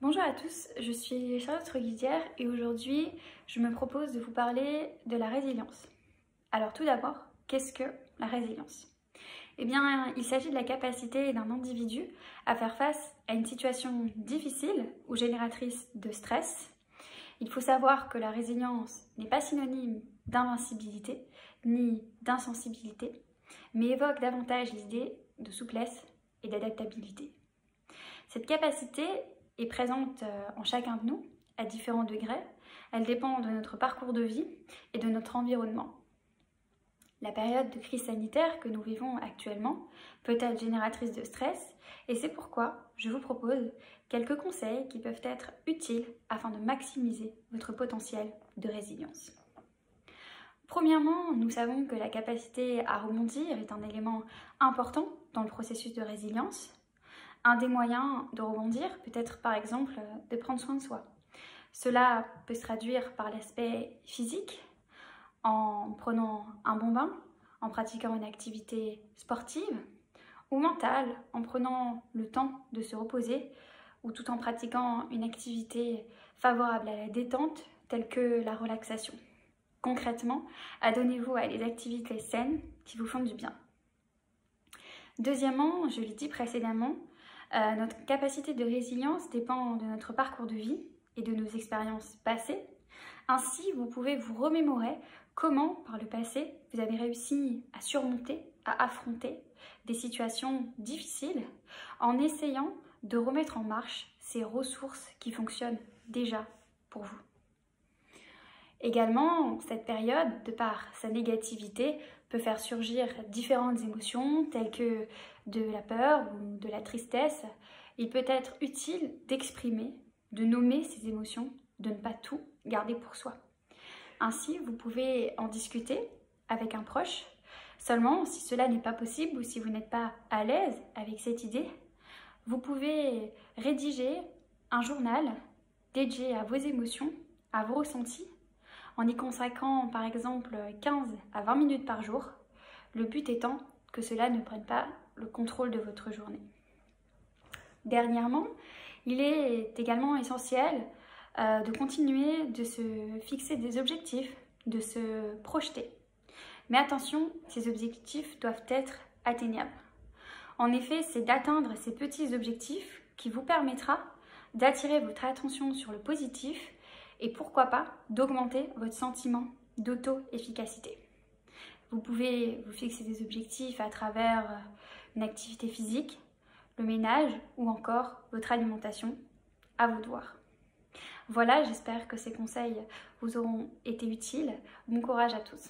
Bonjour à tous, je suis Charlotte Reguidière et aujourd'hui je me propose de vous parler de la résilience. Alors tout d'abord, qu'est-ce que la résilience? Eh bien, il s'agit de la capacité d'un individu à faire face à une situation difficile ou génératrice de stress. Il faut savoir que la résilience n'est pas synonyme d'invincibilité ni d'insensibilité, mais évoque davantage l'idée de souplesse et d'adaptabilité. Cette capacité est présente en chacun de nous, à différents degrés. Elle dépend de notre parcours de vie et de notre environnement. La période de crise sanitaire que nous vivons actuellement peut être génératrice de stress et c'est pourquoi je vous propose quelques conseils qui peuvent être utiles afin de maximiser votre potentiel de résilience. Premièrement, nous savons que la capacité à rebondir est un élément important dans le processus de résilience. Un des moyens de rebondir peut être par exemple de prendre soin de soi. Cela peut se traduire par l'aspect physique, en prenant un bon bain, en pratiquant une activité sportive, ou mentale, en prenant le temps de se reposer, ou tout en pratiquant une activité favorable à la détente, telle que la relaxation. Concrètement, adonnez-vous à des activités saines qui vous font du bien. Deuxièmement, je l'ai dit précédemment, notre capacité de résilience dépend de notre parcours de vie et de nos expériences passées. Ainsi, vous pouvez vous remémorer comment, par le passé, vous avez réussi à surmonter, à affronter des situations difficiles en essayant de remettre en marche ces ressources qui fonctionnent déjà pour vous. Également, cette période, de par sa négativité, peut faire surgir différentes émotions telles que de la peur ou de la tristesse. Il peut être utile d'exprimer, de nommer ces émotions, de ne pas tout garder pour soi. Ainsi, vous pouvez en discuter avec un proche. Seulement, si cela n'est pas possible ou si vous n'êtes pas à l'aise avec cette idée, vous pouvez rédiger un journal dédié à vos émotions, à vos ressentis, en y consacrant par exemple 15 à 20 minutes par jour, le but étant que cela ne prenne pas le contrôle de votre journée. Dernièrement, il est également essentiel de continuer de se fixer des objectifs, de se projeter. Mais attention, ces objectifs doivent être atteignables. En effet, c'est d'atteindre ces petits objectifs qui vous permettra d'attirer votre attention sur le positif et pourquoi pas d'augmenter votre sentiment d'auto-efficacité. Vous pouvez vous fixer des objectifs à travers une activité physique, le ménage ou encore votre alimentation, à vous de voir. Voilà, j'espère que ces conseils vous auront été utiles. Bon courage à tous.